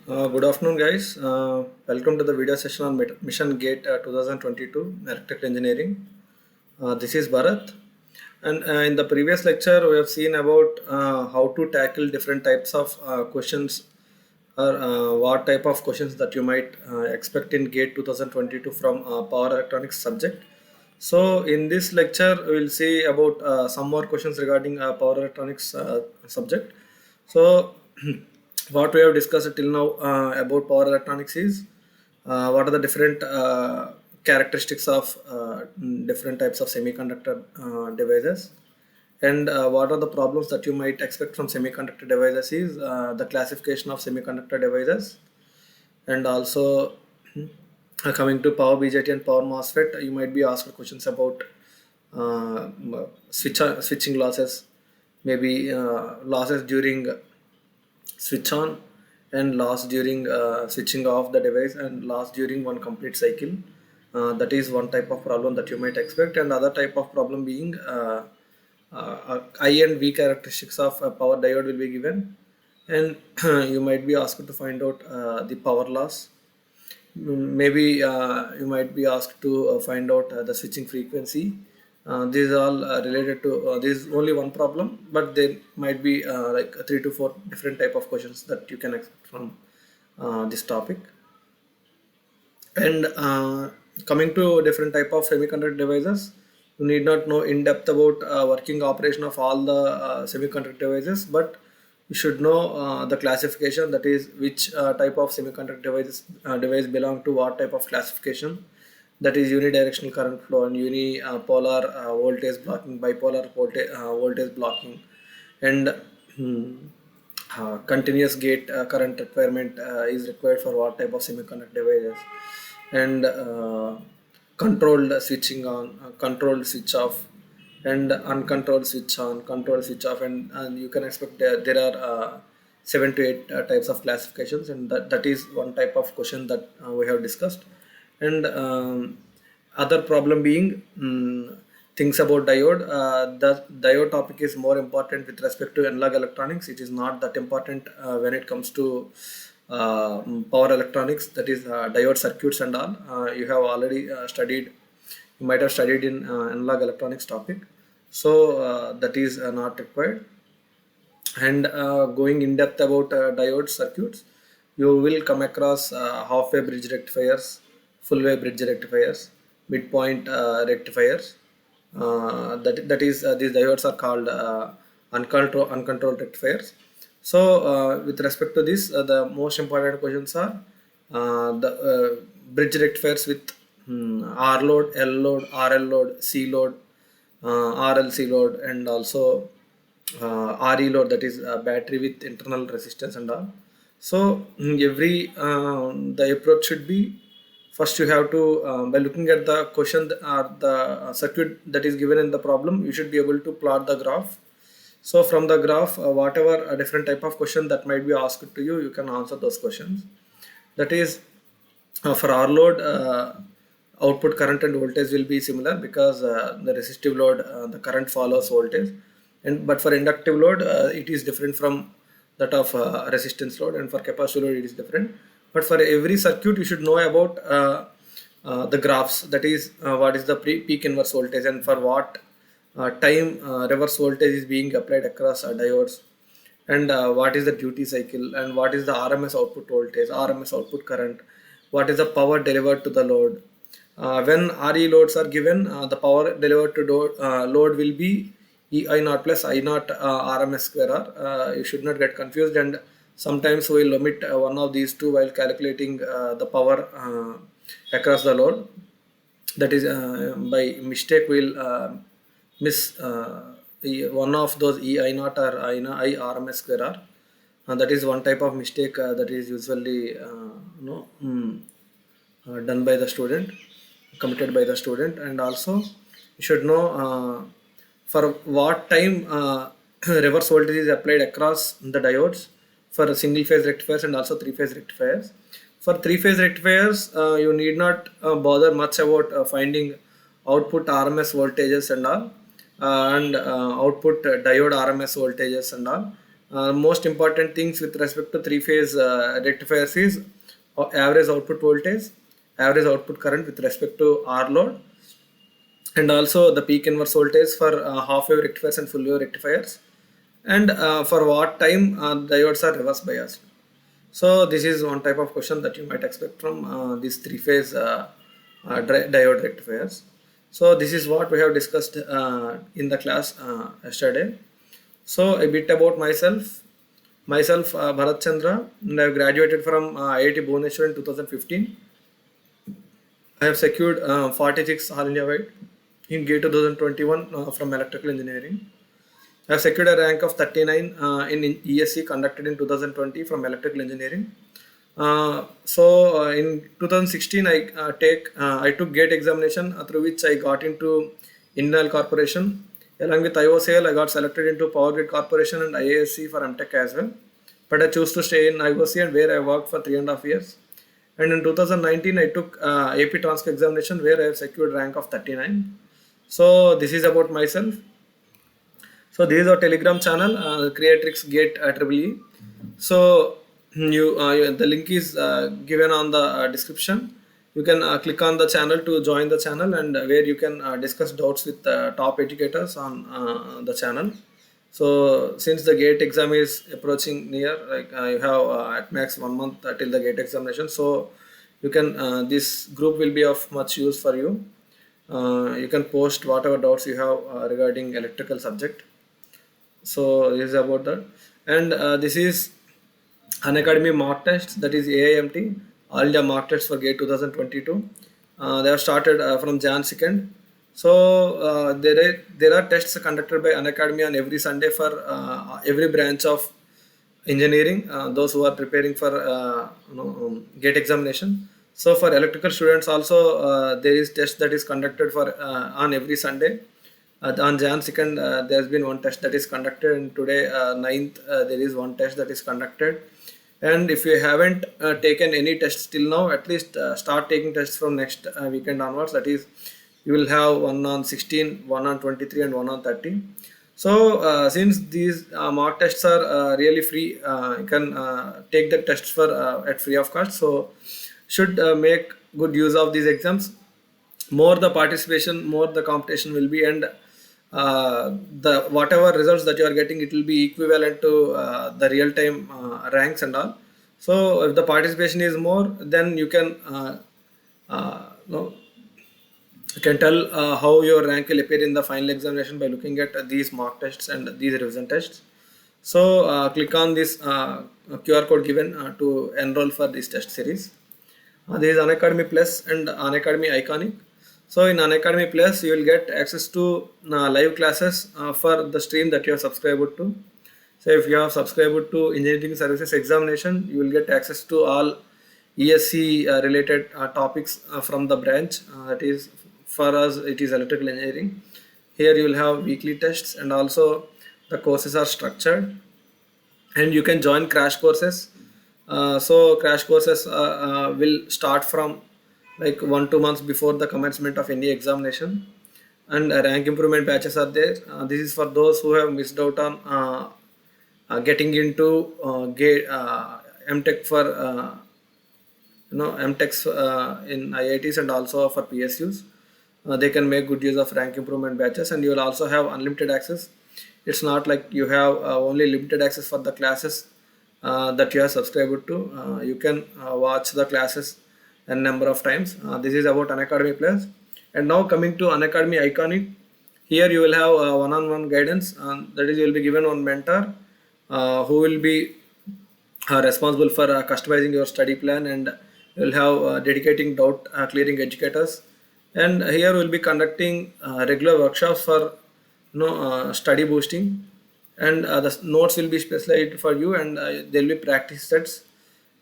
Good afternoon, guys. Welcome to the video session on Mission Gate 2022 Electrical Engineering. This is Bharat, and in the previous lecture, we have seen about how to tackle different types of questions or what type of questions that you might expect in Gate 2022 from Power Electronics subject. So, in this lecture, we will see about some more questions regarding Power Electronics subject. So, what we have discussed till now about power electronics is what are the different characteristics of different types of semiconductor devices, and what are the problems that you might expect from semiconductor devices is the classification of semiconductor devices, and also coming to power BJT and power MOSFET, you might be asked questions about switching losses, maybe losses during switch on and loss during switching off the device and loss during one complete cycle. That is one type of problem that you might expect, and other type of problem being I and V characteristics of a power diode will be given, and you might be asked to find out the power loss. Maybe you might be asked to find out the switching frequency. These are all related to this is only one problem, but there might be like 3 to 4 different type of questions that you can expect from this topic. And coming to different type of semiconductor devices, you need not know in depth about working operation of all the semiconductor devices, but you should know the classification, that is which type of semiconductor device belong to what type of classification, that is unidirectional current flow and unipolar voltage blocking, bipolar voltage blocking, and continuous gate current requirement is required for what type of semiconductor devices, and controlled switching on, controlled switch off, and uncontrolled switch on, controlled switch off, and you can expect there are 7 to 8 types of classifications, and that is one type of question that we have discussed. And other problem being things about diode. The diode topic is more important with respect to analog electronics. It is not that important when it comes to power electronics, that is diode circuits and all. You have already studied, you might have studied in analog electronics topic, so that is not required. And going in depth about diode circuits, you will come across half wave bridge rectifiers, full wave bridge rectifiers, midpoint rectifiers. That is these diodes are called uncontrolled rectifiers. So with respect to this, the most important questions are the bridge rectifiers with R load, L load, RL load, C load, RLC load, and also RE load, that is battery with internal resistance and all. So every the approach should be, first you have to by looking at the question or the circuit that is given in the problem, you should be able to plot the graph. So from the graph, whatever a different type of question that might be asked to you, you can answer those questions. That is for R load, output current and voltage will be similar because the resistive load, the current follows voltage, and but for inductive load it is different from that of resistance load, and for capacitive load it is different. But for every circuit you should know about the graphs, that is what is the peak inverse voltage, and for what time reverse voltage is being applied across diodes, and what is the duty cycle, and what is the RMS output voltage, RMS output current, what is the power delivered to the load. When RE loads are given, the power delivered to load will be EI naught plus I naught RMS square R. You should not get confused, and sometimes we will omit one of these two while calculating the power across the load. That is by mistake we will miss one of those EI naught or I RMS square R. That is one type of mistake that is usually done by the student, committed by the student. And also you should know for what time reverse voltage is applied across the diodes for single phase rectifiers and also 3-phase rectifiers. For 3-phase rectifiers, you need not bother much about finding output RMS voltages and all, and output diode RMS voltages and all. Most important things with respect to three-phase rectifiers is average output voltage, average output current with respect to R load, and also the peak inverse voltage for half-wave rectifiers and full-wave rectifiers, and for what time diodes are reverse biased. So this is one type of question that you might expect from these three-phase diode rectifiers. So this is what we have discussed in the class yesterday. So a bit about myself. Myself, Bharatchandra, and I have graduated from IIT Bhubaneswar in 2015. I have secured 46 all India wide in GATE 2021 from electrical engineering. I have secured a rank of 39 in ESC conducted in 2020 from electrical engineering. In 2016, I took GATE examination through which I got into Indian Oil Corporation. Along with IOCL, I got selected into Power Grid Corporation and IASC for MTech as well. But I chose to stay in IOCL where I worked for 3.5 years. And in 2019, I took AP transfer examination where I have secured rank of 39. So this is about myself. So this is our Telegram channel, Creatrix Gate EEE. So the link is given on the description. You can click on the channel to join the channel, and where you can discuss doubts with top educators on the channel. So since the GATE exam is approaching near, like you have at max 1 month till the GATE examination, so you can this group will be of much use for you. You can post whatever doubts you have regarding electrical subject. So this is about that, and this is Unacademy mock tests, that is AIMT, All India mock tests for GATE 2022. They have started from Jan 2nd. So there are tests conducted by Unacademy on every Sunday for every branch of engineering, those who are preparing for GATE examination. So for electrical students also there is test that is conducted for on every Sunday. On Jan 2nd there has been one test that is conducted, and today 9th there is one test that is conducted. And if you haven't taken any tests till now, at least start taking tests from next weekend onwards. That is, you will have one on 16, one on 23 and one on 30. So since these mock tests are really free, you can take the tests for at free of cost. So should make good use of these exams. More the participation, more the competition will be, and the whatever results that you are getting, it will be equivalent to the real time ranks and all. So if the participation is more, then you can you can tell how your rank will appear in the final examination by looking at these mock tests and these revision tests. So click on this QR code given to enroll for this test series. There is Unacademy Plus and Unacademy Iconic. So in Unacademy Plus, you will get access to live classes for the stream that you have subscribed to. So if you have subscribed to Engineering Services Examination, you will get access to all ESC related topics from the branch. That is, for us, it is electrical engineering. Here you will have weekly tests, and also the courses are structured, and you can join crash courses. So crash courses will start from like 1-2 months before the commencement of any examination, and rank improvement batches are there. This is for those who have missed out on getting into MTech for MTechs in IITs and also for PSUs. They can make good use of rank improvement batches, and you will also have unlimited access. It's not like you have only limited access for the classes that you are subscribed to. You can watch the classes a number of times. This is about Unacademy Plus. And now coming to Unacademy Iconic, here you will have one-on-one guidance. That is, you will be given one mentor who will be responsible for customizing your study plan, and you will have dedicating doubt clearing educators. And here we will be conducting regular workshops for study boosting, and the notes will be specialized for you, and there will be practice sets.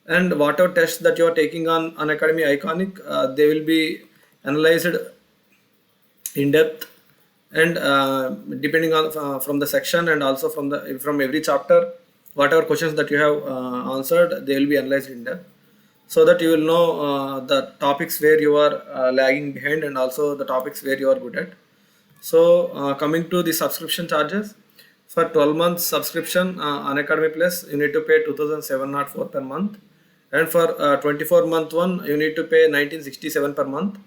And whatever tests that you are taking on Unacademy Iconic, they will be analyzed in depth, and depending on from the section, and also from every chapter, whatever questions that you have answered, they will be analyzed in depth, so that you will know the topics where you are lagging behind, and also the topics where you are good at. So coming to the subscription charges, For 12 months subscription Unacademy Plus, you need to pay 2704 per month, and for 24-month one you need to pay 1967 per month.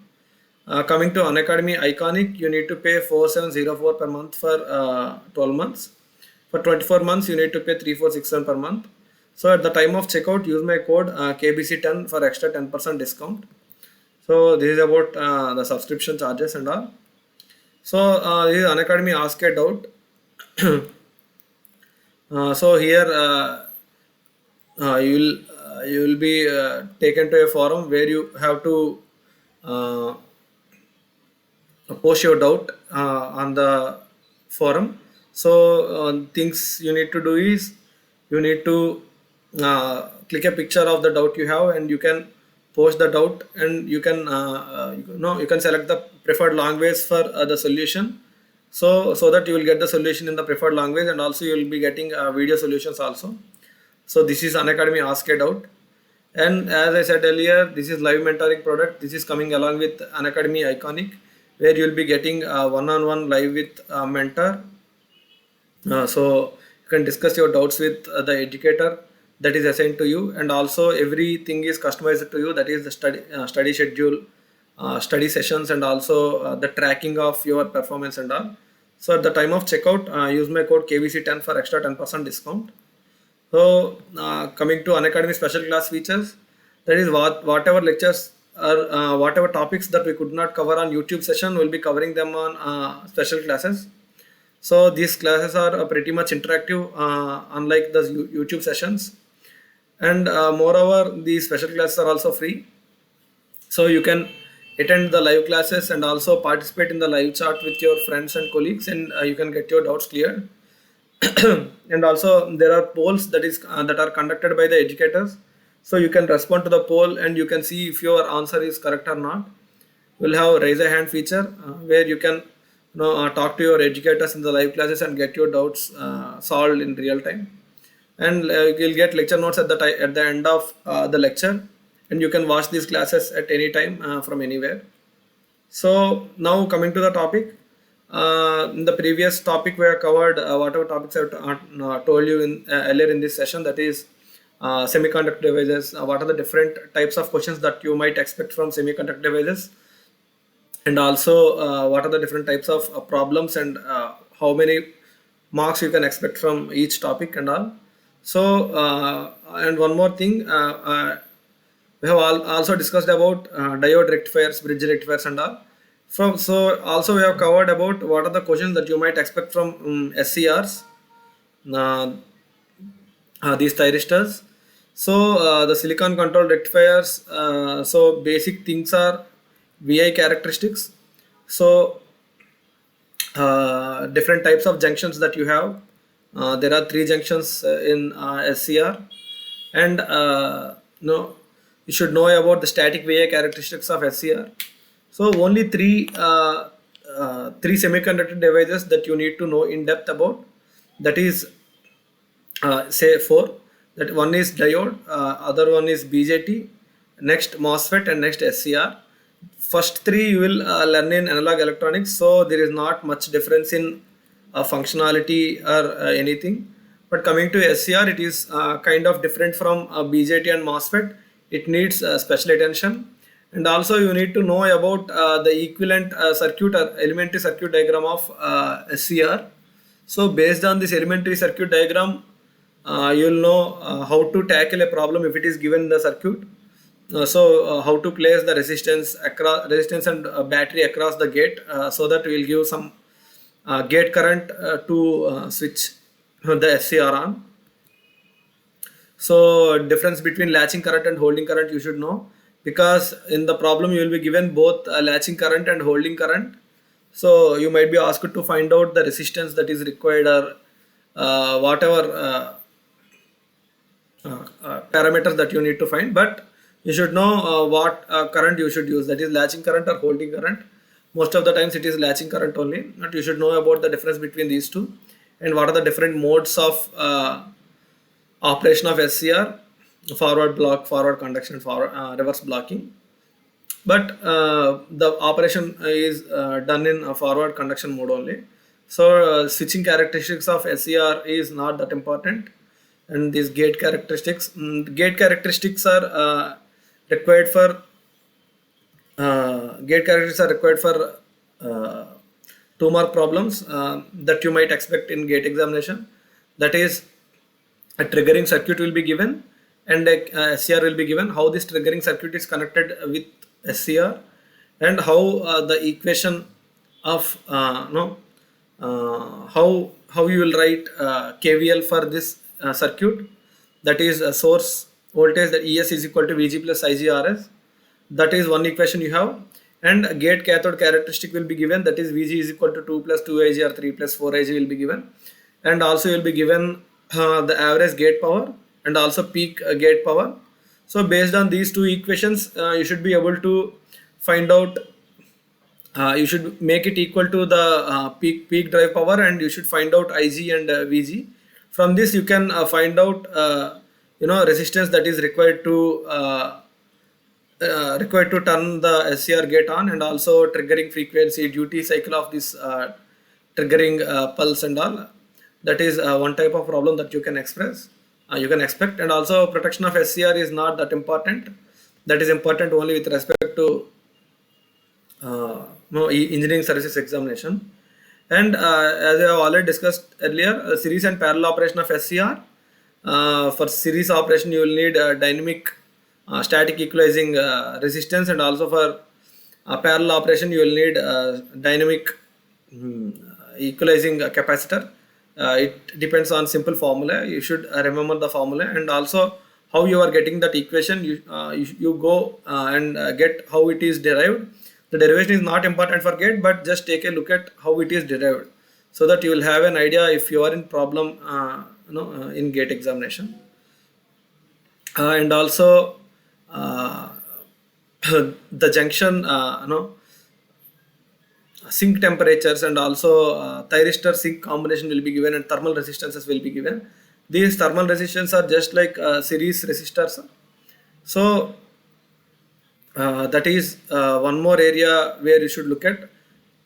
Coming to Unacademy Iconic, you need to pay 4704 per month for 12 months. For 24 months you need to pay 3461 per month. So at the time of checkout, use my code KBC10 for extra 10% discount. So this is about the subscription charges and all. So this is Unacademy Ask a Doubt. So here you will be taken to a forum where you have to post your doubt on the forum. So things you need to do is you need to click a picture of the doubt you have, and you can post the doubt, and you can you can select the preferred language for the solution, so that you will get the solution in the preferred language, and also you will be getting video solutions also. So this is Unacademy Ask a Doubt. And as I said earlier, this is live mentoring product. This is coming along with Unacademy Iconic, where you will be getting one-on-one live with a mentor. So you can discuss your doubts with the educator that is assigned to you, and also everything is customized to you. That is the study schedule, study sessions, and also the tracking of your performance and all. So at the time of checkout, use my code KBC10 for extra 10% discount. So coming to Unacademy special class features, that is whatever lectures or whatever topics that we could not cover on YouTube session, we'll be covering them on special classes. So these classes are pretty much interactive, unlike the YouTube sessions. And moreover, these special classes are also free. So you can attend the live classes and also participate in the live chat with your friends and colleagues, and you can get your doubts cleared. And also there are polls that are conducted by the educators. So you can respond to the poll, and you can see if your answer is correct or not. We'll have raise a hand feature where you can talk to your educators in the live classes and get your doubts solved in real time. And you'll get lecture notes at the end of the lecture, and you can watch these classes at any time from anywhere. So now coming to the topic, in the previous topic we have covered whatever topics I told you in earlier in this session, that is semiconductor devices. What are the different types of questions that you might expect from semiconductor devices, and also what are the different types of problems, and how many marks you can expect from each topic and all. So and one more thing, we have also discussed about diode rectifiers, bridge rectifiers and all. So also we have covered about what are the questions that you might expect from SCRs, these thyristors. So the silicon controlled rectifiers, so basic things are VI characteristics. So different types of junctions that you have. There are 3 junctions in SCR, and you should know about the static VI characteristics of SCR. So only three semiconductor devices that you need to know in depth about. That is say 4. That one is diode, other one is BJT, next MOSFET, and next SCR. First 3 you will learn in analog electronics, so there is not much difference in functionality or anything. But coming to SCR, it is kind of different from BJT and MOSFET. It needs special attention. And also you need to know about the equivalent circuit or elementary circuit diagram of SCR. So based on this elementary circuit diagram, you'll know how to tackle a problem if it is given in the circuit. So how to place the resistance and battery across the gate, so that we will give some gate current to switch the SCR on. So difference between latching current and holding current you should know, because in the problem you will be given both latching current and holding current. So you might be asked to find out the resistance that is required, or whatever parameters that you need to find, but you should know what current you should use, that is latching current or holding current. Most of the times it is latching current only, but you should know about the difference between these two, and what are the different modes of operation of SCR: forward block, forward conduction, forward reverse blocking. But the operation is done in a forward conduction mode only. So switching characteristics of SCR is not that important, and these gate characteristics are required for gate characteristics are required for uh, 2 mark problems that you might expect in gate examination. That is, a triggering circuit will be given and a SCR will be given. How this triggering circuit is connected with SCR, and how the equation of no how you will write KVL for this circuit. That is a source voltage, that ES is equal to VG plus IGRS. That is one equation you have, and a gate cathode characteristic will be given, that is VG is equal to 2 plus 2Ig or 3 plus 4Ig will be given, and also you will be given the average gate power and also peak gate power. So based on these two equations, you should be able to find out, you should make it equal to the peak drive power, and you should find out Ig and Vg. From this you can find out resistance that is required to turn the SCR gate on, and also triggering frequency, duty cycle of this triggering pulse and all. That is one type of problem that you can expect. And also protection of SCR is not that important. That is important only with respect to engineering services examination. And as I have already discussed earlier, series and parallel operation of SCR. For series operation you will need dynamic static equalizing resistance, and also for parallel operation you will need dynamic equalizing capacitor. It depends on simple formula. You should remember the formula, and also how you are getting that equation. You go and get how it is derived. The derivation is not important for gate, but just take a look at how it is derived, so that you will have an idea if you are in problem in gate examination. And also the junction sink temperatures, and also thyristor sink combination will be given, and thermal resistances will be given. These thermal resistance are just like series resistors. So that is one more area where you should look at.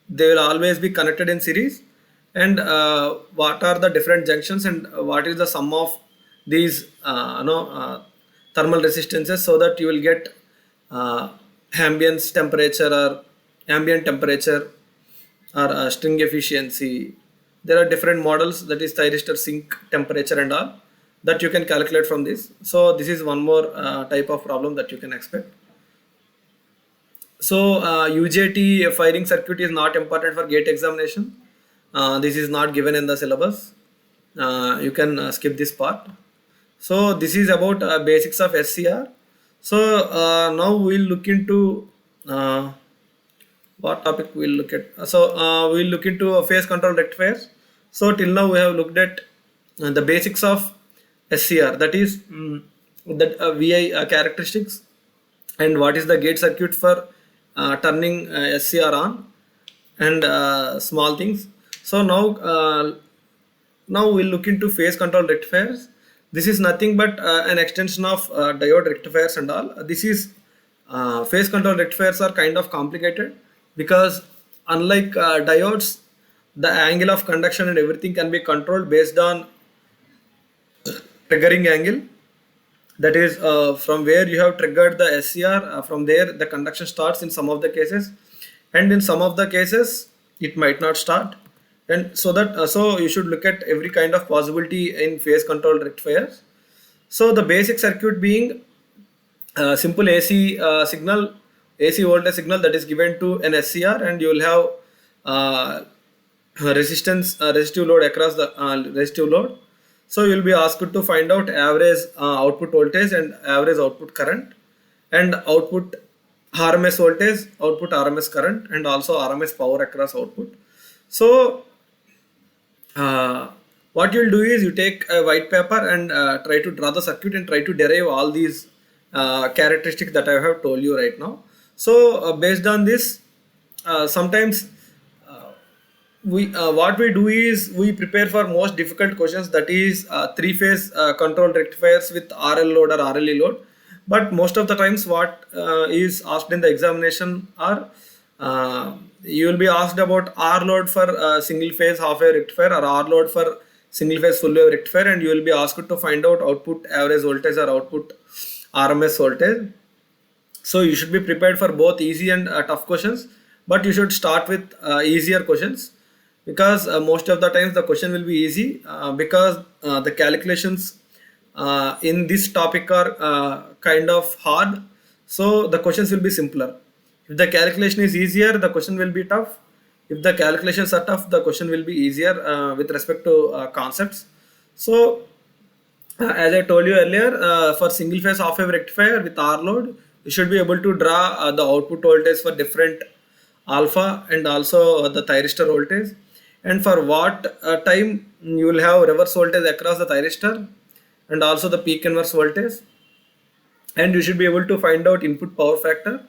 They will always be connected in series, and what are the different junctions, and what is the sum of these thermal resistances, so that you will get ambient temperature or string efficiency. There are different models, that is thyristor sink temperature and all, that you can calculate from this. So this is one more type of problem that you can expect. So UJT firing circuit is not important for gate examination. This is not given in the syllabus. You can skip this part. So this is about basics of SCR. So now we'll look into what topic we'll look at. So we'll look into phase control rectifiers. So till now we have looked at the basics of SCR, that is that VI characteristics, and what is the gate circuit for turning SCR on, and small things. So now we'll look into phase control rectifiers. This is nothing but an extension of diode rectifiers and all. This is phase control rectifiers are kind of complicated, because unlike diodes, the angle of conduction and everything can be controlled based on triggering angle. That is from where you have triggered the SCR, from there the conduction starts in some of the cases, and in some of the cases it might not start. And so that so you should look at every kind of possibility in phase control rectifiers. So the basic circuit being simple AC signal, AC voltage signal that is given to an SCR, and you will have resistive load across the resistive load. So you will be asked to find out average output voltage and average output current, and output RMS voltage, output RMS current, and also RMS power across output. So what you will do is you take a white paper and try to draw the circuit and try to derive all these characteristics that I have told you right now. So based on this, sometimes what we do is we prepare for most difficult questions, that is three-phase control rectifiers with RL load or RLE load. But most of the times what is asked in the examination are You will be asked about R load for single phase half wave rectifier or R load for single phase full wave rectifier, and you will be asked to find out output average voltage or output RMS voltage. So you should be prepared for both easy and tough questions, but you should start with easier questions, because most of the times the question will be easy, because the calculations in this topic are kind of hard, so the questions will be simpler. If the calculation is easier, the question will be tough. If the calculations are tough, the question will be easier with respect to concepts. So as I told you earlier, for single phase half wave rectifier with R load, you should be able to draw the output voltage for different alpha and also the thyristor voltage. And for what time you will have reverse voltage across the thyristor and also the peak inverse voltage. And you should be able to find out input power factor.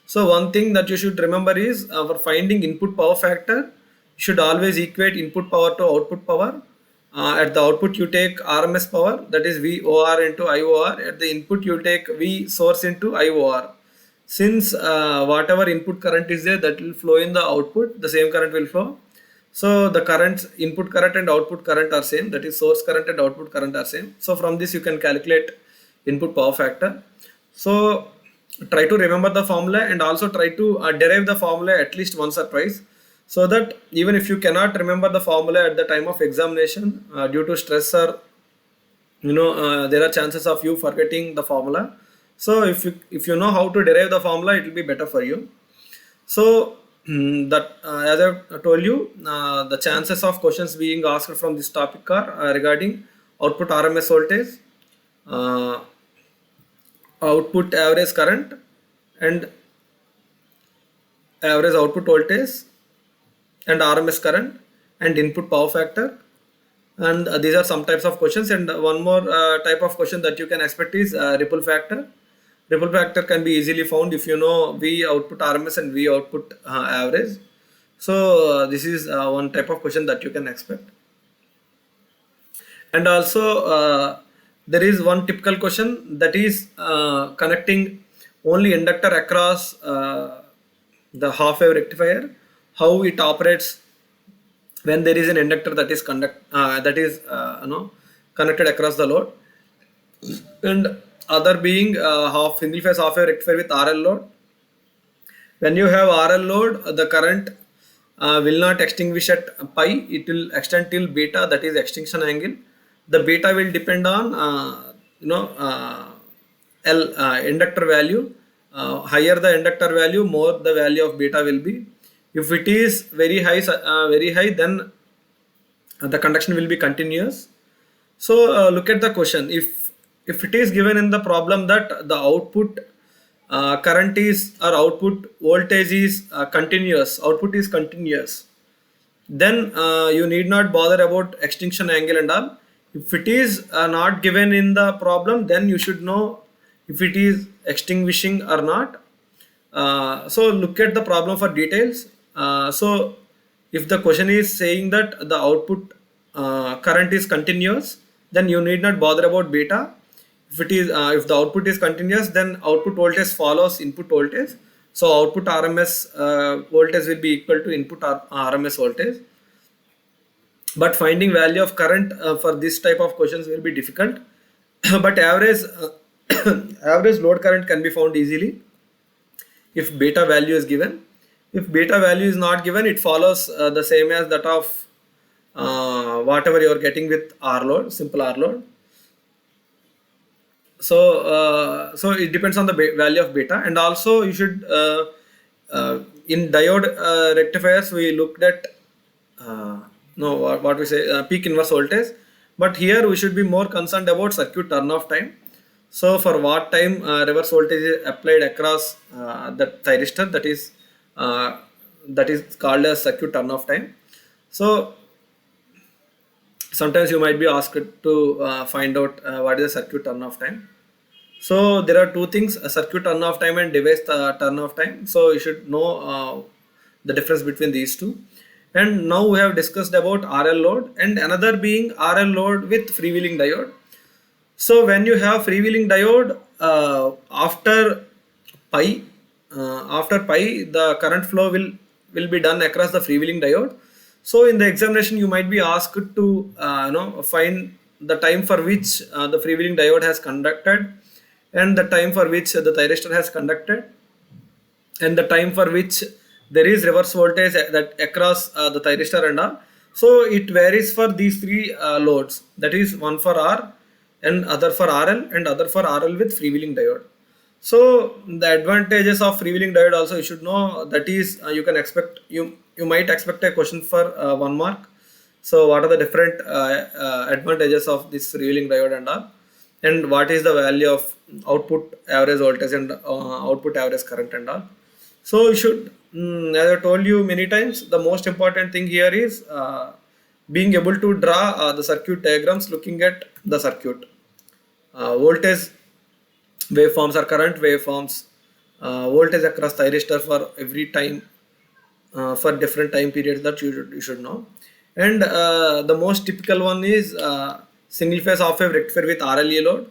So one thing that you should remember is for finding input power factor, you should always equate input power to output power. At the output you take RMS power, that is VOR into IOR. At the input you take V source into IOR. Since whatever input current is there, that will flow in the output, the same current will flow. So the currents, input current and output current are same, that is source current and output current are same. So from this you can calculate input power factor. So try to remember the formula and also try to derive the formula at least once or twice, so that even if you cannot remember the formula at the time of examination due to stress, or there are chances of you forgetting the formula. So if you know how to derive the formula, it will be better for you. So that as I told you, the chances of questions being asked from this topic are regarding output RMS voltage, output average current, and average output voltage, and RMS current, and input power factor. And these are some types of questions. And one more type of question that you can expect is ripple factor. Ripple factor can be easily found if you know V output RMS and V output average. So this is one type of question that you can expect. And also there is one typical question, that is connecting only inductor across the half wave rectifier, how it operates when there is an inductor that is connected across the load, and other being half single phase half wave rectifier with RL load. When you have RL load, the current will not extinguish at pi, it will extend till beta, that is extinction angle. The beta will depend on L inductor value. Higher the inductor value, more the value of beta will be. If it is very high, then the conduction will be continuous. So look at the question. If it is given in the problem that the output current is, or output voltage is continuous, output is continuous, then you need not bother about extinction angle and all. If it is not given in the problem, then you should know if it is extinguishing or not. So look at the problem for details. So if the question is saying that the output current is continuous, then you need not bother about beta. If the output is continuous, then output voltage follows input voltage. So output RMS voltage will be equal to input RMS voltage. But finding value of current for this type of questions will be difficult. But average load current can be found easily if beta value is given. If beta value is not given, it follows the same as that of whatever you are getting with R load, simple R load. So it depends on the value of beta. And also you should in diode rectifiers we looked at what we say peak inverse voltage, but here we should be more concerned about circuit turn off time. So for what time reverse voltage is applied across the thyristor, that is called as circuit turn off time. So sometimes you might be asked to find out what is the circuit turn off time. So there are two things, a circuit turn off time and device turn off time. So you should know the difference between these two. And now we have discussed about RL load, and another being RL load with freewheeling diode. So when you have freewheeling diode, after pi, after pi the current flow will be done across the freewheeling diode. So in the examination you might be asked to find the time for which the freewheeling diode has conducted, and the time for which the thyristor has conducted, and the time for which there is reverse voltage that across the thyristor and all. So it varies for these three loads, that is one for R and other for RL and other for RL with freewheeling diode. So the advantages of freewheeling diode also you should know, that is you can expect, you might expect a question for 1 mark. So what are the different advantages of this freewheeling diode and all, and what is the value of output average voltage and output average current and all. So you should, as I told you many times, the most important thing here is being able to draw the circuit diagrams looking at the circuit. Voltage waveforms or current waveforms, voltage across thyristor for every time, for different time periods that you should know. And the most typical one is single phase half wave rectifier with RLE load,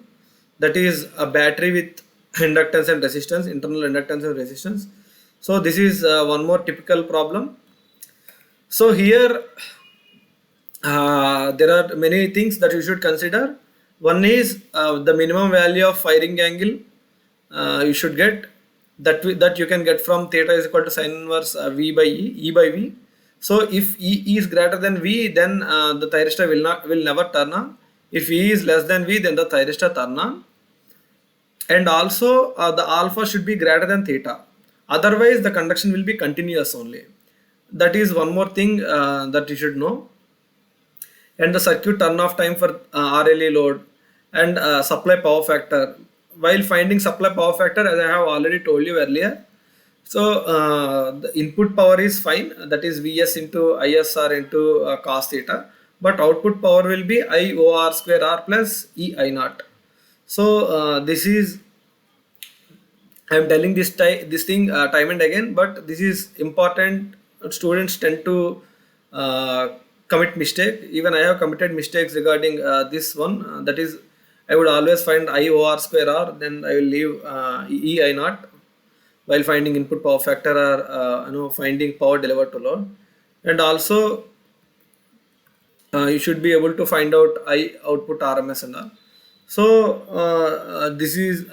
that is a battery with inductance and resistance, internal inductance and resistance. So this is one more typical problem. So here there are many things that you should consider. One is the minimum value of firing angle you should get, that you can get from theta is equal to sin inverse V by E by V. So if E is greater than V, then the thyristor will never turn on. If E is less than V, then the thyristor turn on. And also the alpha should be greater than theta, otherwise the conduction will be continuous only. That is one more thing that you should know. And the circuit turn off time for RLE load, and supply power factor. While finding supply power factor, as I have already told you earlier, so the input power is fine, that is Vs into ISR into cos theta, but output power will be IOR square R plus EI naught. So this is, I am telling this thing time and again, but this is important. Students tend to commit mistake. Even I have committed mistakes regarding this one. That is, I would always find IOR square R, then I will leave EI naught while finding input power factor or finding power delivered to load. And also you should be able to find out I output RMS and all. So this is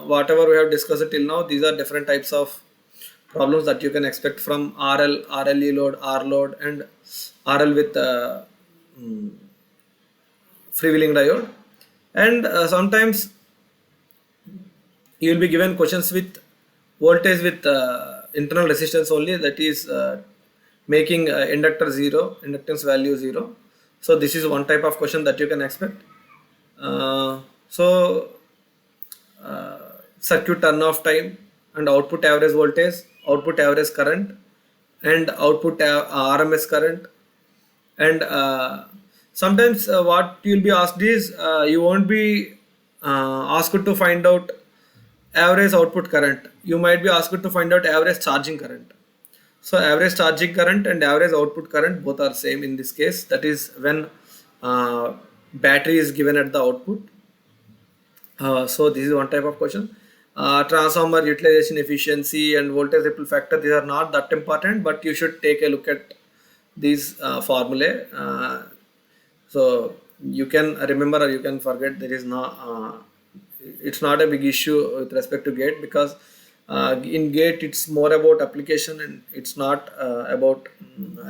whatever we have discussed till now. These are different types of problems that you can expect from RL, RLE load, R load, and RL with freewheeling diode. And sometimes you will be given questions with voltage with internal resistance only, that is making inductance value 0. So this is one type of question that you can expect. So circuit turn off time and output average voltage, output average current, and output RMS current. And sometimes what you will be asked is you won't be asked to find out average output current. You might be asked to find out average charging current. So average charging current and average output current both are same in this case. That is when battery is given at the output. So this is one type of question. Transformer utilization efficiency and voltage ripple factor, these are not that important, but you should take a look at these formulae. So you can remember or you can forget. There is no it's not a big issue with respect to gate, because in gate it's more about application and it's not about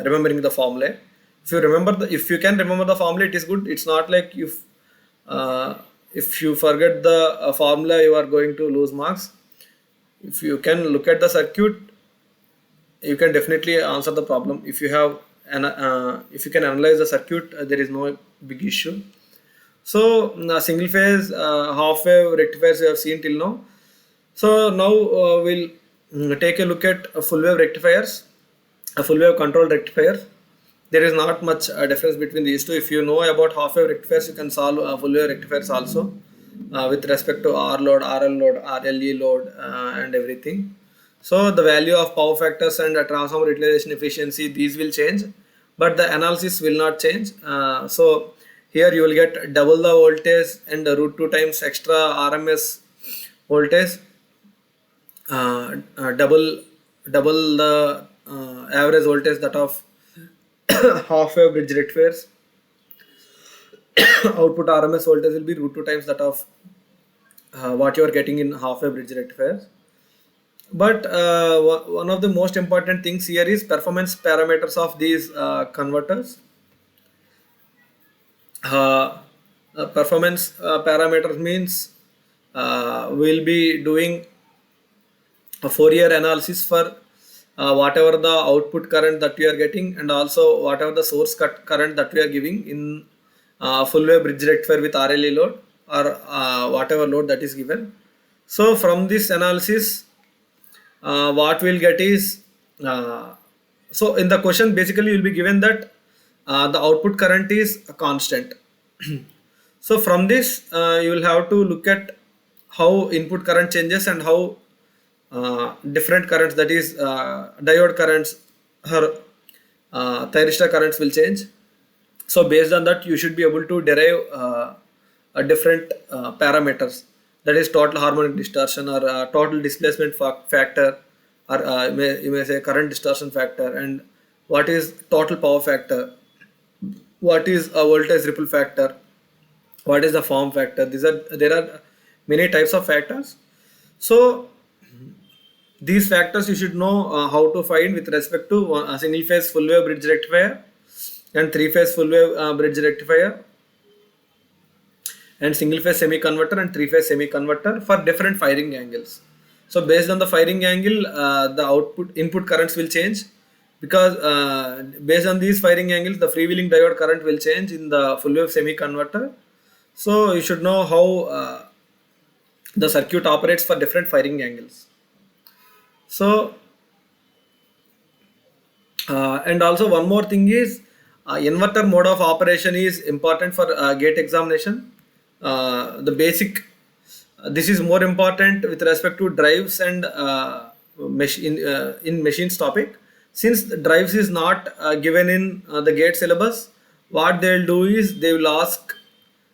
remembering the formulae. If you can remember the formula, it is good. It's not like if you forget the formula, you are going to lose marks. If you can look at the circuit, you can definitely answer the problem. If you have if you can analyze the circuit, there is no big issue. So single phase half wave rectifiers we have seen till now. So now we'll take a look at full wave rectifiers, a full wave controlled rectifier. There is not much difference between these two. If you know about half wave rectifiers, you can solve full wave rectifiers also with respect to R load, RL load, RLE load, and everything. So the value of power factors and transformer utilization efficiency, these will change, but the analysis will not change. So here you will get double the voltage and root 2 times extra RMS voltage double the average voltage that of half wave bridge rectifiers. Output RMS voltage will be root 2 times that of what you are getting in half wave bridge rectifiers. But one of the most important things here is performance parameters of these converters. Performance parameters means we'll be doing a Fourier analysis for whatever the output current that we are getting, and also whatever the source current that we are giving in full wave bridge rectifier with RLE load, or whatever load that is given. So from this analysis, what we'll get is, so in the question basically you'll be given that the output current is a constant. So from this you will have to look at how input current changes and how different currents, that is diode currents or thyristor currents will change. So based on that you should be able to derive a different parameters, that is total harmonic distortion, or total displacement factor, or you may say current distortion factor, and what is total power factor, what is a voltage ripple factor, what is the form factor. There are many types of factors. So these factors you should know how to find with respect to a single phase full wave bridge rectifier, and three phase full wave bridge rectifier, and single phase semi converter and three phase semi converter for different firing angles. So based on the firing angle, the input currents will change, because based on these firing angles the freewheeling diode current will change in the full wave semi converter. So you should know how the circuit operates for different firing angles. So and also one more thing is, inverter mode of operation is important for gate examination. The basic, this is more important with respect to drives and in machines topic. Since the drives is not given in the gate syllabus, what they will do is they will ask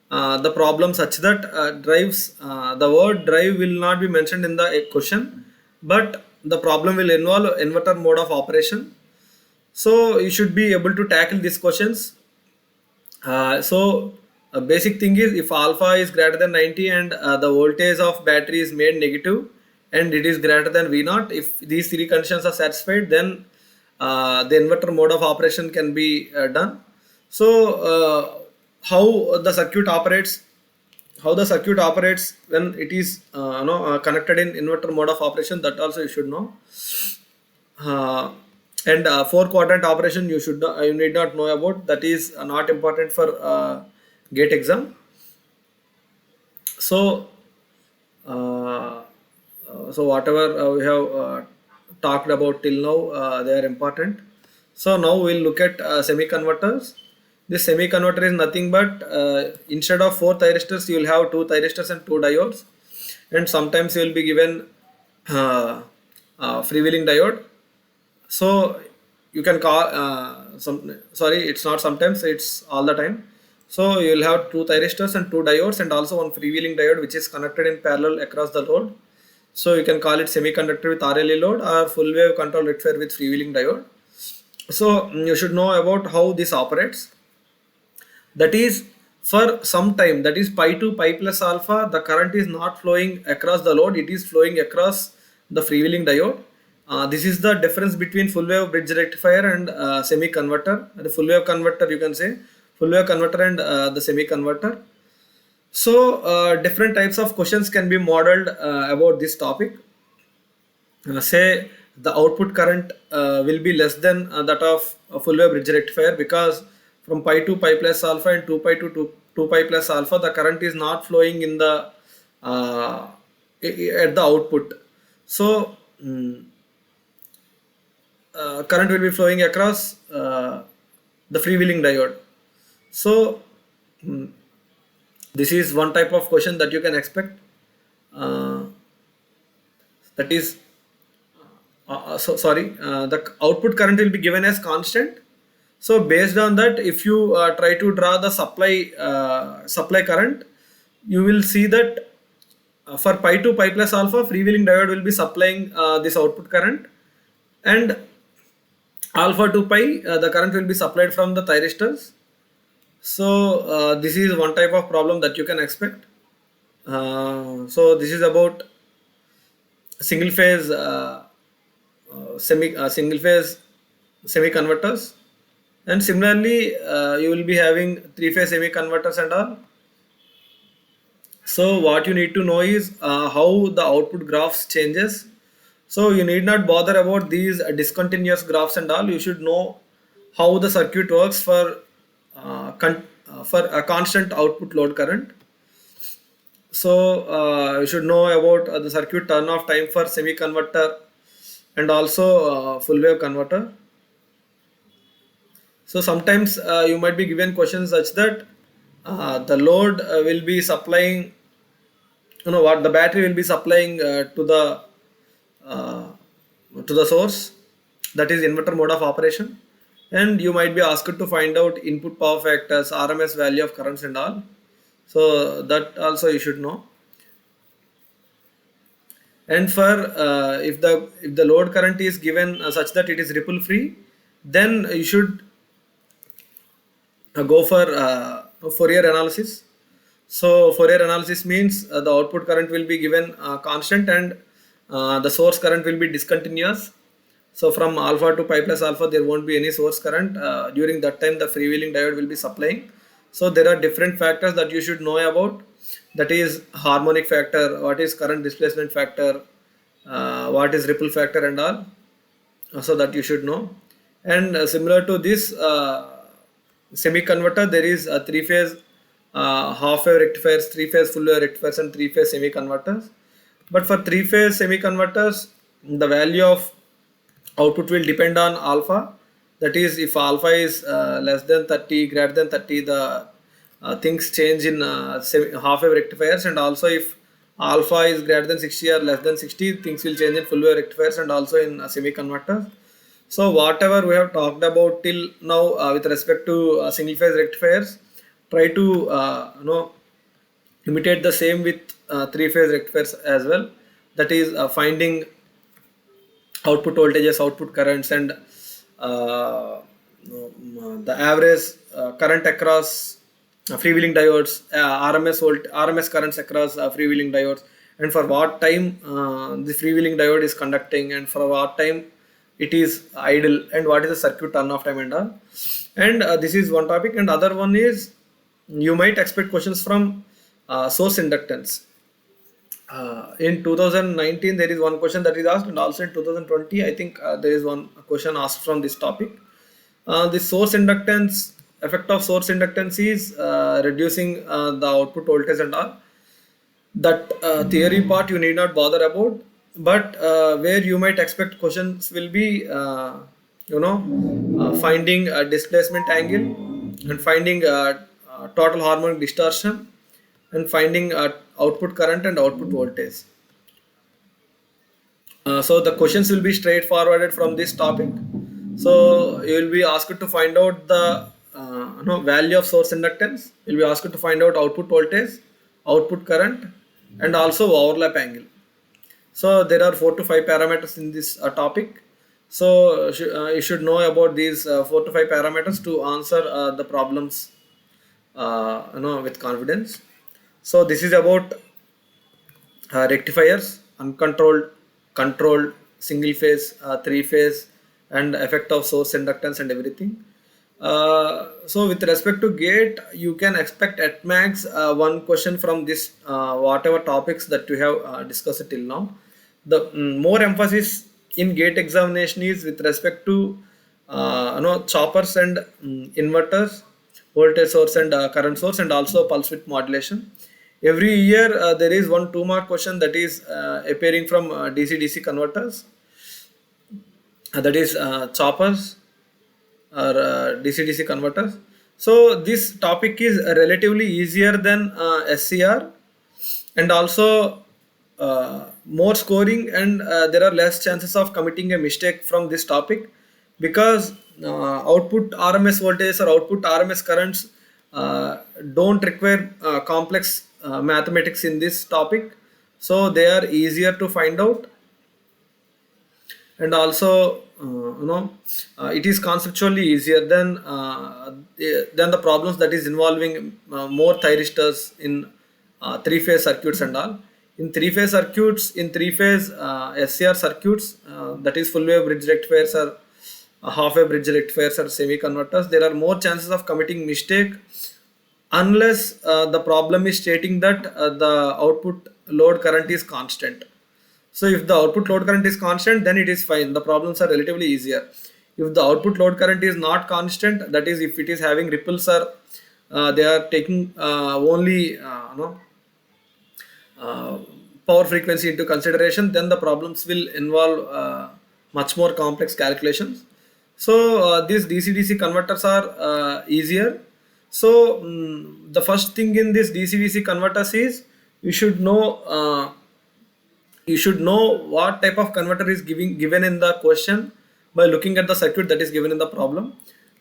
the problem such that drives, the word drive will not be mentioned in the question, but the problem will involve inverter mode of operation. So you should be able to tackle these questions. So a basic thing is, if alpha is greater than 90 and the voltage of battery is made negative and it is greater than V0, if these three conditions are satisfied, then the inverter mode of operation can be done. So how the circuit operates when it is connected in inverter mode of operation, that also you should know. And 4-quadrant operation you need not know about, that is not important for gate exam. So so whatever we have talked about till now, they are important. So now we'll look at semi converters. This semi converter is nothing but instead of 4 thyristors you will have 2 thyristors and 2 diodes, and sometimes you will be given freewheeling diode. So you can call it's not sometimes, it's all the time. So you will have 2 thyristors and 2 diodes, and also one freewheeling diode which is connected in parallel across the load. So you can call it semiconductor with RLE load, or full wave control rectifier with freewheeling diode. So you should know about how this operates. That is, for some time, that is pi to pi plus alpha, the current is not flowing across the load, it is flowing across the freewheeling diode. This is the difference between full wave bridge rectifier and semi converter. The full wave converter, you can say full wave converter, and the semi converter. So different types of questions can be modeled about this topic. Say the output current will be less than that of a full wave bridge rectifier, because from pi to pi plus alpha and 2 pi to 2 pi plus alpha, the current is not flowing in the at the output. So current will be flowing across the freewheeling diode. So this is one type of question that you can expect. That is the output current will be given as constant. So based on that, if you try to draw the supply current, you will see that for pi to pi plus alpha, freewheeling diode will be supplying this output current, and alpha to pi, the current will be supplied from the thyristors. So this is one type of problem that you can expect. So this is about single phase single phase semi converters, and similarly you will be having three phase semi converters and all. So what you need to know is how the output graphs changes. So you need not bother about these discontinuous graphs and all. You should know how the circuit works for a constant output load current. So you should know about the circuit turn off time for semi converter and also full wave converter. So sometimes you might be given questions such that the load will be supplying, what the battery will be supplying uh, to the source, that is inverter mode of operation, and you might be asked to find out input power factors, RMS value of currents and all. So that also you should know. And for if the load current is given such that it is ripple free, then you should go for Fourier analysis. So Fourier analysis means the output current will be given constant, and the source current will be discontinuous. So from alpha to pi plus alpha, there won't be any source current. During that time, the freewheeling diode will be supplying. So there are different factors that you should know about. That is harmonic factor, what is current displacement factor, what is ripple factor and all. So that you should know. And similar to this semi converter, there is a three phase half wave rectifiers, three phase full wave rectifiers, and three phase semi converters. But for three phase semi converters, the value of output will depend on alpha. That is, if alpha is less than 30, greater than 30, the things change in half wave rectifiers, and also if alpha is greater than 60 or less than 60, things will change in full wave rectifiers and also in semi converters. So whatever we have talked about till now with respect to single phase rectifiers, try to imitate the same with three phase rectifiers as well. That is finding output voltages, output currents, and the average current across freewheeling diodes, RMS currents across freewheeling diodes, and for what time the freewheeling diode is conducting, and for what time it is idle, and what is the circuit turn off time and all. And this is one topic, and other one is you might expect questions from source inductance. In 2019 there is one question that is asked, and also in 2020 I think there is one question asked from this topic. The source inductance, effect of source inductance is reducing the output voltage and all. That theory part you need not bother about, but where you might expect questions will be finding a displacement angle, and finding total harmonic distortion, and finding output current and output voltage. So the questions will be straightforwarded from this topic. So you will be asked to find out the value of source inductance. You will be asked to find out output voltage, output current, and also overlap angle. So there are 4 to 5 parameters in this topic. So you should know about these 4 to 5 parameters to answer the problems with confidence. So this is about rectifiers, uncontrolled, controlled, single phase, three phase, and effect of source inductance and everything. So with respect to gate, you can expect at max one question from this whatever topics that we have discussed till now. The more emphasis in gate examination is with respect to choppers and inverters, voltage source and current source, and also pulse width modulation. Every year there is one 2-mark question that is appearing from DC-DC converters, that is choppers or DC-DC converters. So this topic is relatively easier than SCR, and also more scoring, and there are less chances of committing a mistake from this topic, because output RMS voltage or output RMS currents don't require complex mathematics in this topic. so they are easier to find out. And also it is conceptually easier than the problems that is involving more thyristors in three-phase circuits and all. In three-phase circuits, in three-phase SCR circuits, that is full wave bridge rectifiers or half wave bridge rectifiers or semi converters, there are more chances of committing mistake unless the problem is stating that the output load current is constant. So if the output load current is constant, then it is fine. The problems are relatively easier. If the output load current is not constant, that is if it is having ripples or they are taking only uh, power frequency into consideration, then the problems will involve much more complex calculations. So these DC-DC converters are easier. So the first thing in this DC-DC converters is you should know what type of converter is given in the question by looking at the circuit that is given in the problem.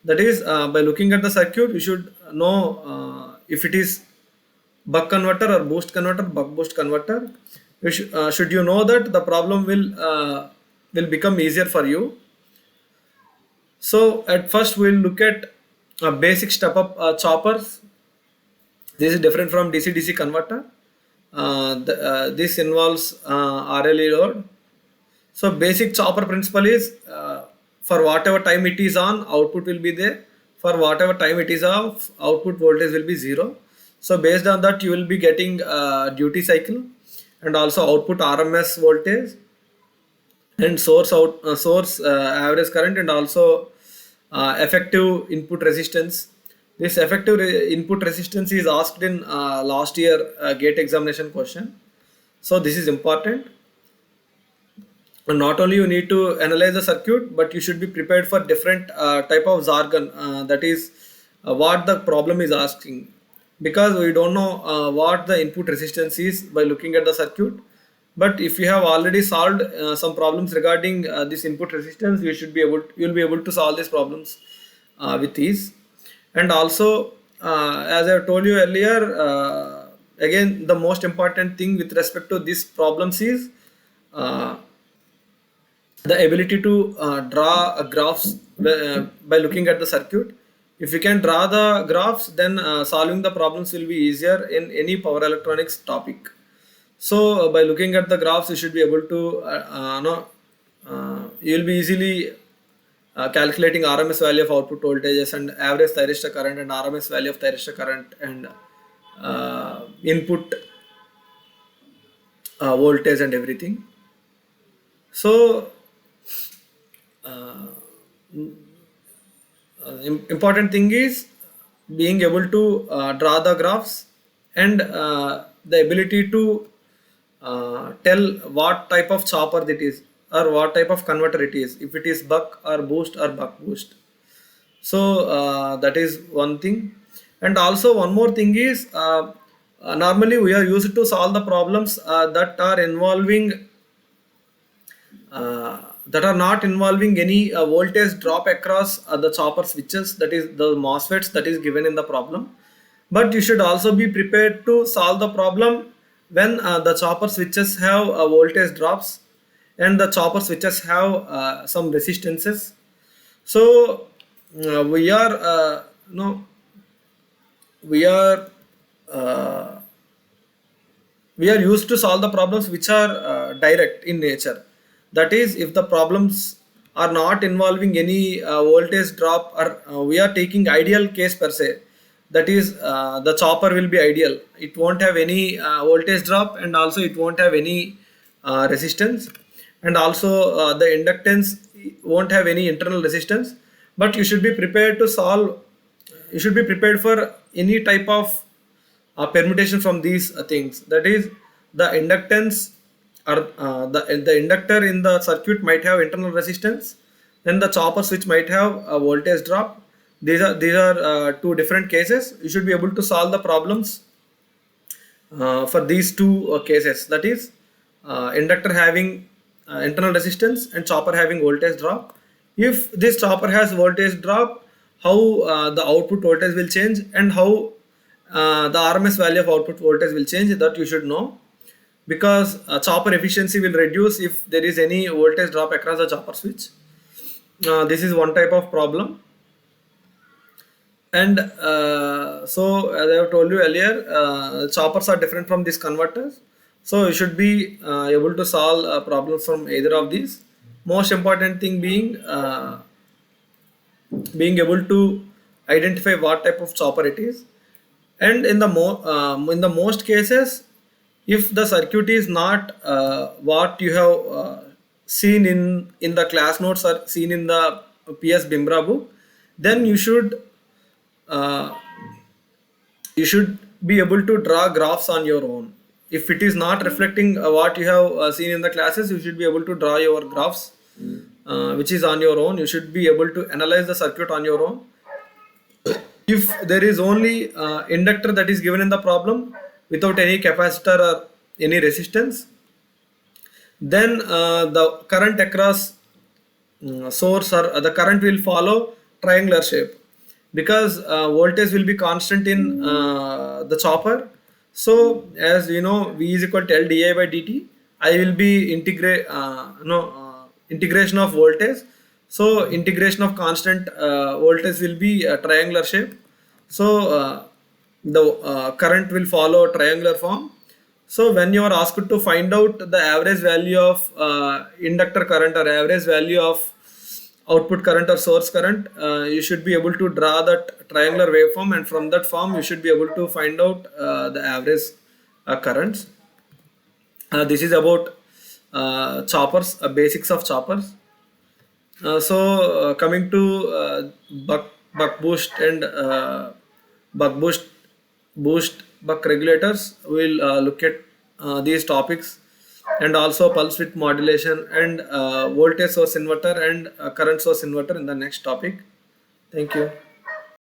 That is, by looking at the circuit, you should know if it is buck converter or boost converter, buck boost converter. Should you know that, the problem will become easier for you. So at first we'll look at basic step up choppers. This is different from DC-DC converter. This involves RLE load. So basic chopper principle is for whatever time it is on, output will be there. For whatever time it is off, output voltage will be 0. So based on that, you will be getting duty cycle and also output RMS voltage and source average current, and also effective input resistance. This effective input resistance is asked in last year gate examination question. So this is important. And not only you need to analyze the circuit, but you should be prepared for different type of jargon, that is what the problem is asking, because we don't know what the input resistance is by looking at the circuit. But if you have already solved some problems regarding this input resistance, you'll be able to solve these problems with ease. And also as I told you earlier, again the most important thing with respect to these problems is the ability to draw graphs by looking at the circuit. If you can draw the graphs, then solving the problems will be easier in any power electronics topic. So by looking at the graphs, you should be able to you will be easily calculating RMS value of output voltages and average thyristor current and RMS value of thyristor current and input voltage and everything. So important thing is being able to draw the graphs and the ability to tell what type of chopper it is or what type of converter it is, if it is buck or boost or buck boost. So that is one thing. And also one more thing is normally we are used to solve the problems that are involving that are not involving any voltage drop across the chopper switches, that is the MOSFETs that is given in the problem. But you should also be prepared to solve the problem when the chopper switches have voltage drops and the chopper switches have some resistances. So we are we are used to solve the problems which are direct in nature. That is, if the problems are not involving any voltage drop, or we are taking ideal case per se, that is the chopper will be ideal. It won't have any voltage drop, and also it won't have any resistance, and also the inductance won't have any internal resistance. But you should be prepared to solve, you should be prepared for any type of permutation from these things. That is, the inductance or the inductor in the circuit might have internal resistance, then the chopper switch might have a voltage drop. These are two different cases. You should be able to solve the problems for these two cases, that is inductor having internal resistance and chopper having voltage drop. If this chopper has voltage drop, how the output voltage will change and how the RMS value of output voltage will change, that you should know. because chopper efficiency will reduce if there is any voltage drop across the chopper switch. This is one type of problem. And so as I have told you earlier, choppers are different from these converters. So you should be able to solve problems from either of these. Most important thing being able to identify what type of chopper it is. And in the most cases, if the circuit is not what you have seen in the class notes or seen in the PS Bimbra book, then uh, you should be able to draw graphs on your own. If it is not reflecting what you have seen in the classes, you should be able to draw your graphs, which is on your own. You should be able to analyze the circuit on your own. If there is only inductor that is given in the problem without any capacitor or any resistance, then the current across source or the current will follow triangular shape, because voltage will be constant in the chopper. So as you know, V is equal to L di by dt. I will be integration of voltage. So integration of constant voltage will be a triangular shape. So the current will follow triangular form. So when you are asked to find out the average value of inductor current or average value of output current or source current, you should be able to draw that triangular waveform, and from that form you should be able to find out the average currents. This is about choppers, basics of choppers. So coming to buck boost and buck boost buck regulators, we'll look at these topics, and also pulse width modulation and voltage source inverter and current source inverter in the next topic. Thank you.